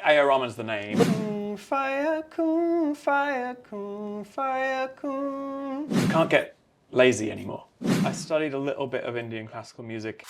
A R Rahman's the name. Kun Faya Kun, Faya Kun, Faya Kun. You can't get lazy anymore. I studied a little bit of Indian classical music.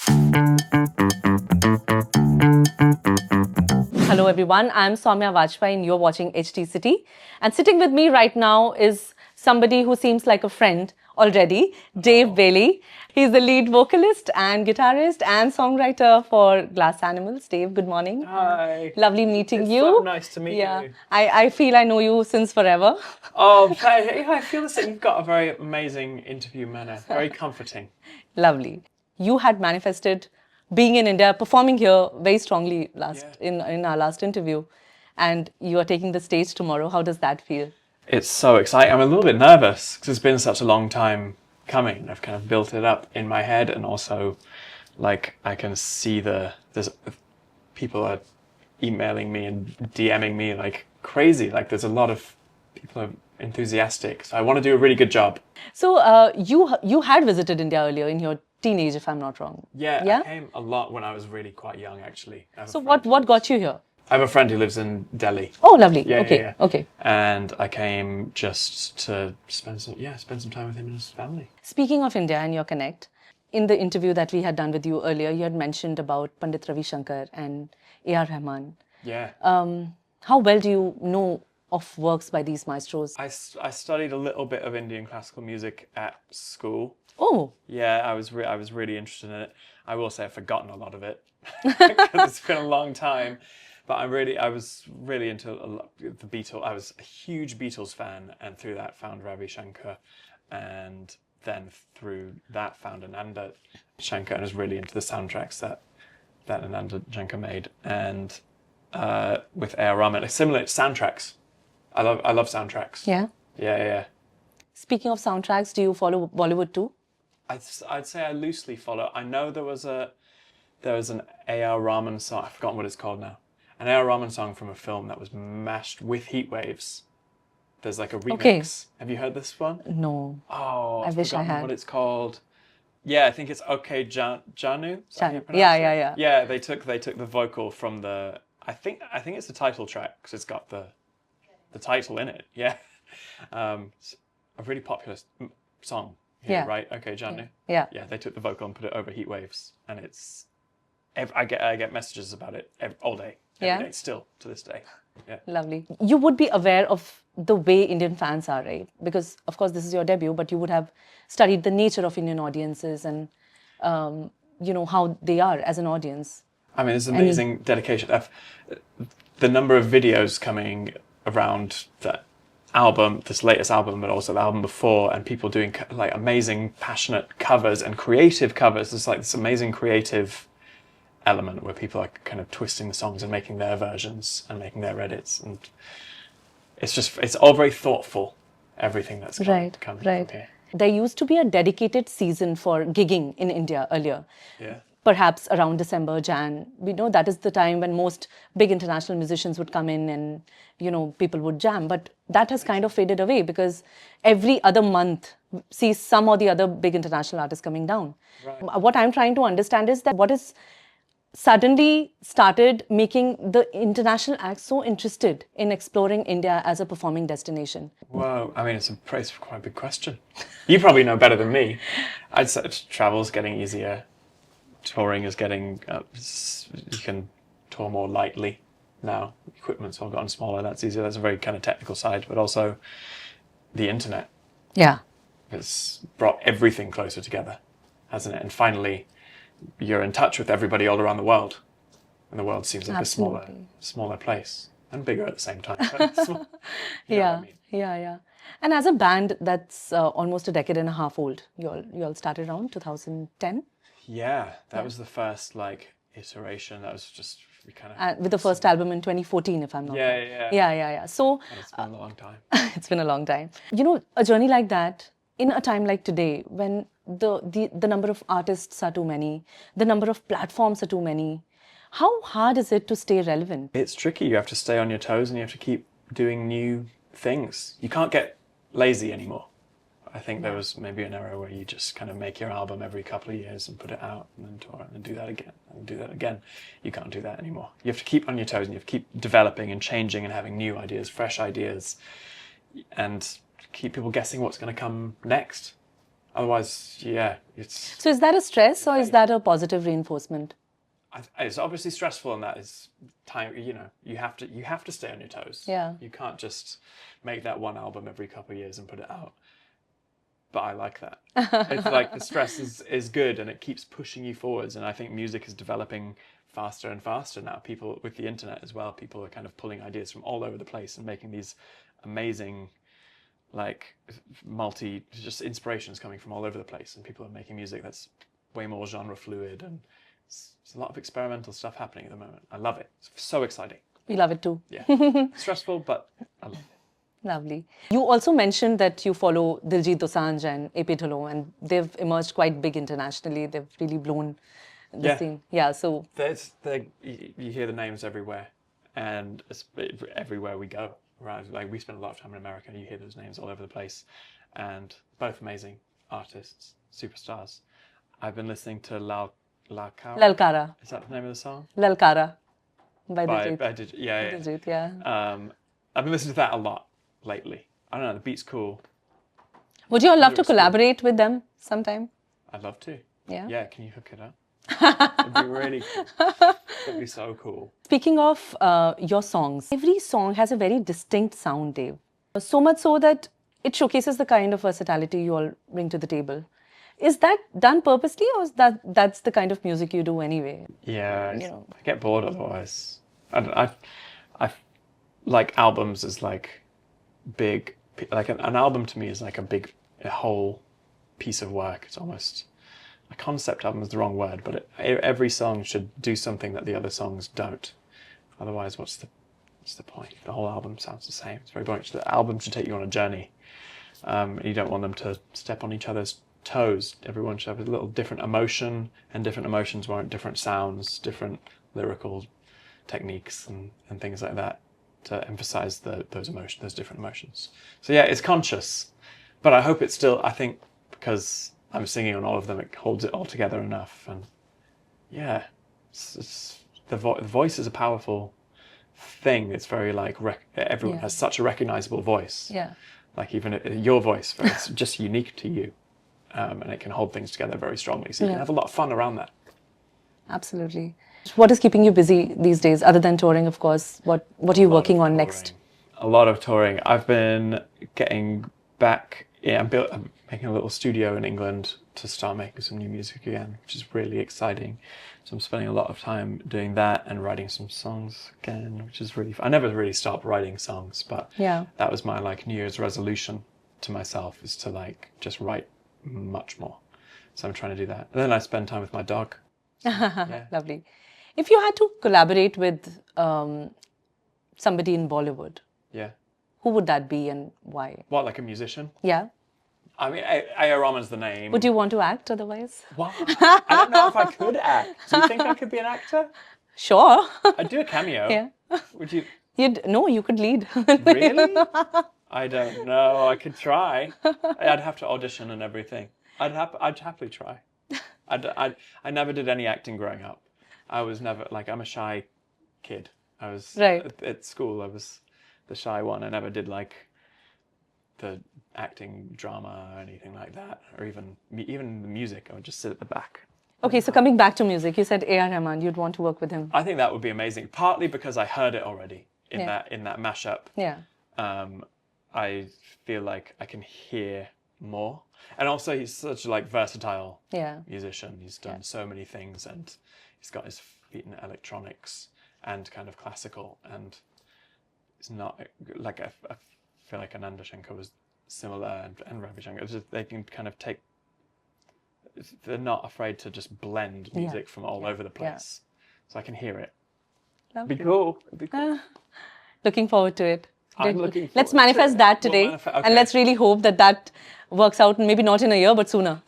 Hello everyone, I'm Soumya Vajpayee and you're watching HTCity. And sitting with me right now is somebody who seems like a friend already, Dave Bayley. He's the lead vocalist and guitarist and songwriter for Glass Animals. Dave, good morning. Hi. Lovely meeting you. It's so nice to meet you. I feel I know you since forever. Oh, I feel the same. You've got a very amazing interview manner, very comforting. Lovely. You had manifested being in India, performing here very strongly in our last interview, and you are taking the stage tomorrow. How does that feel? It's so exciting. I'm a little bit nervous because it's been such a long time coming. I've kind of built it up in my head, and also, like, I can see there's people are emailing me and DMing me like crazy. Like, there's a lot of people are enthusiastic. So I want to do a really good job. So you had visited India earlier in your teenage, if I'm not wrong. Yeah, I came a lot when I was really quite young, actually. So what got you here? I have a friend who lives in Delhi. Oh, lovely. Yeah, okay. Okay. And I came just to spend some time with him and his family. Speaking of India and your connect, in the interview that we had done with you earlier, you had mentioned about Pandit Ravi Shankar and A R Rahman. Yeah. How well do you know of works by these maestros? I studied a little bit of Indian classical music at school. Oh. Yeah, I was really interested in it. I will say I've forgotten a lot of it because it's been a long time. But I was really into the Beatles. I was a huge Beatles fan, and through that found Ravi Shankar, and then through that found Ananda Shankar, and was really into the soundtracks that Ananda Shankar made. And with A R Rahman, like similar soundtracks. I love soundtracks. Yeah. Yeah. Speaking of soundtracks, do you follow Bollywood too? I'd say I loosely follow. I know there was an A R Rahman song. I've forgotten what it's called now. An A R Rahman song from a film that was mashed with heat waves. There's like a remix. Okay. Have you heard this one? No. Oh, I wish I had. What it's called? Yeah, I think it's Okay Janu. Yeah. Yeah, they took the vocal from the. I think it's the title track because it's got the title in it. Yeah, it's a really popular song. Here, Yeah. Right. Okay Janu. Yeah. Yeah, they took the vocal and put it over heat waves, and it's. I get messages about it all day. Every day, still to this day. Yeah. Lovely. You would be aware of the way Indian fans are, right? Because, of course, this is your debut, but you would have studied the nature of Indian audiences and, how they are as an audience. I mean, there's amazing dedication. The number of videos coming around that album, this latest album, but also the album before, and people doing like amazing, passionate covers and creative covers. There's like this amazing creative element where people are kind of twisting the songs and making their versions and making their edits, and it's all very thoughtful, everything that's coming from here. There used to be a dedicated season for gigging in India earlier. Yeah. Perhaps around December, Jan. We know that is the time when most big international musicians would come in and, people would jam. But that has kind of faded away because every other month sees some or the other big international artist coming down. Right. What I'm trying to understand is that what is suddenly started making the international acts so interested in exploring India as a performing destination? Well, I mean, it's quite a big question. You probably know better than me. I'd say travel's getting easier. Touring is getting, you can tour more lightly now. Equipment's all gotten smaller, that's easier. That's a very kind of technical side, but also the internet. Yeah. It's brought everything closer together, hasn't it? And finally, you're in touch with everybody all around the world. And the world seems like a smaller place. And bigger at the same time. Yeah. And as a band that's almost a decade and a half old, you all started around 2010? Yeah, that was the first iteration. That was just we kind of with the first album in 2014, if I'm not wrong. Yeah. So and it's been a long time. It's been a long time. A journey like that in a time like today, when the number of artists are too many, the number of platforms are too many, how hard is it to stay relevant? It's tricky. You have to stay on your toes and you have to keep doing new things. You can't get lazy anymore. I think there was maybe an era where you just kind of make your album every couple of years and put it out and then tour it and do that again and do that again. You can't do that anymore. You have to keep on your toes and you have to keep developing and changing and having new ideas, fresh ideas, and keep people guessing what's going to come next. Otherwise, yeah, it's... So is that a stress or is that a positive reinforcement? It's obviously stressful, and that is time. You know, you have to stay on your toes. Yeah. You can't just make that one album every couple of years and put it out. But I like that. It's like the stress is good, and it keeps pushing you forwards. And I think music is developing faster and faster now. People with the internet as well. People are kind of pulling ideas from all over the place and making these amazing, like just inspirations coming from all over the place. And people are making music that's way more genre fluid, and there's a lot of experimental stuff happening at the moment. I love it. It's so exciting. We love it too. Yeah. Stressful, but I love it. Lovely. You also mentioned that you follow Diljit Dosanjh and AP Dhillon, and they've emerged quite big internationally. They've really blown the scene. Yeah, so... You hear the names everywhere, and it's everywhere we go. Right? Like, we spend a lot of time in America, you hear those names all over the place, and both amazing artists, superstars. I've been listening to Lalkara. Is that the name of the song? Lalkara. By Diljit. Yeah. Diljit, yeah. I've been listening to that a lot lately. I don't know, the beat's cool. Would you all love to collaborate with them sometime? I'd love to. Yeah? Yeah, can you hook it up? It'd be really cool. It'd be so cool. Speaking of your songs, every song has a very distinct sound, Dave. So much so that it showcases the kind of versatility you all bring to the table. Is that done purposely, or is that's the kind of music you do anyway? Yeah, I get bored otherwise. I like albums as like big, like an album to me is like a whole piece of work. It's almost a concept album is the wrong word, but every song should do something that the other songs don't. Otherwise, what's the point? The whole album sounds the same. It's very boring. The album should take you on a journey. You don't want them to step on each other's toes. Everyone should have a little different emotion, and different emotions warrant different sounds, different lyrical techniques and things like that to emphasize those different emotions. So yeah, it's conscious, but I hope it's still, I think because I'm singing on all of them, it holds it all together enough. And yeah, the voice is a powerful thing. It's very like, everyone has such a recognizable voice. Yeah. Like even your voice, it's just unique to you. And it can hold things together very strongly. So you can have a lot of fun around that. Absolutely. What is keeping you busy these days, other than touring, of course? What are you working on next? A lot of touring. I've been getting back. Yeah, I'm making a little studio in England to start making some new music again, which is really exciting. So I'm spending a lot of time doing that and writing some songs again, which is really fun. I never really stopped writing songs, but that was my like New Year's resolution to myself, is to like just write much more. So I'm trying to do that. And then I spend time with my dog. So, yeah. Lovely. If you had to collaborate with somebody in Bollywood, who would that be and why? What, like a musician? Yeah. I mean, A R Rahman's the name. Would you want to act otherwise? What? I don't know if I could act. Do you think I could be an actor? Sure. I'd do a cameo. Yeah. Would you? No, you could lead. Really? I don't know. I could try. I'd have to audition and everything. I'd happily try. I never did any acting growing up. I was never, like, I'm a shy kid. I was, at school, I was the shy one. I never did, like, the acting drama or anything like that. Or even the music, I would just sit at the back. Okay, so coming back to music, you said A R Rahman, you'd want to work with him. I think that would be amazing. Partly because I heard it already in that mashup. Yeah. I feel like I can hear more. And also he's such a like versatile musician. He's done so many things, and he's got his feet in electronics and kind of classical, and it's not like I feel like Ananda Shankar was similar, and Ravi Shankar. They can kind of take, they're not afraid to just blend music from all over the place. So I can hear it. Lovely. Be cool. It'd be cool. Looking forward to it. I'm looking forward Let's manifest that today, and let's really hope that works out, maybe not in a year, but sooner.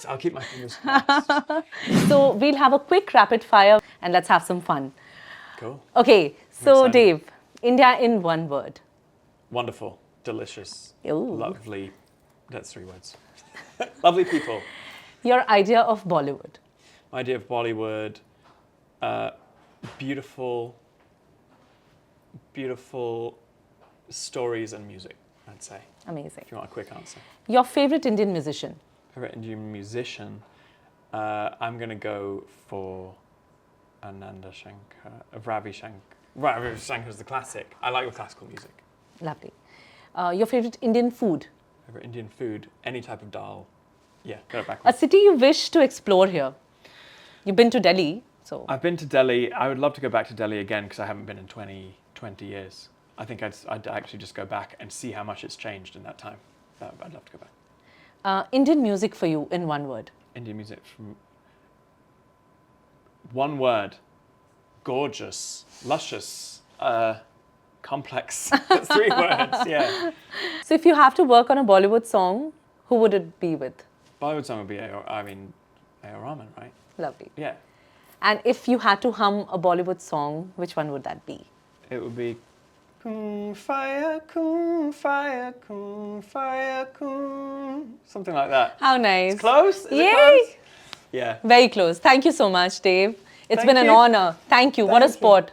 I'll keep my fingers crossed. So we'll have a quick rapid fire, and let's have some fun. Cool. Okay, so Dave, India in one word. Wonderful, delicious, Ooh. lovely, That's 3 words. Lovely people. Your idea of Bollywood. My idea of Bollywood, beautiful stories and music, I'd say. Amazing. If you want a quick answer. Your favorite Indian musician. Favorite Indian musician, I'm going to go for Ananda Shankar, Ravi Shankar. Ravi Shankar's the classic. I like the classical music. Lovely. Your favorite Indian food. Favorite Indian food, any type of dal. Yeah, go A backwards. city you wish to explore here. You've been to Delhi, so. I've been to Delhi. I would love to go back to Delhi again because I haven't been in 20 years. I think I'd actually just go back and see how much it's changed in that time. I'd love to go back. Indian music for you in one word. Indian music from one word. Gorgeous, luscious, complex. That's 3 words, yeah. So if you have to work on a Bollywood song, who would it be with? Bollywood song would be A R Rahman, right? Lovely. Yeah. And if you had to hum a Bollywood song, which one would that be? It would be Kun Faya Kun, Faya Kun, Faya Kun. Something like that. How nice. It's close? Is it Yay! close? Yeah. Very close. Thank you so much, Dave. It's Thank been an you. honor. Thank you. What a Thank you. sport.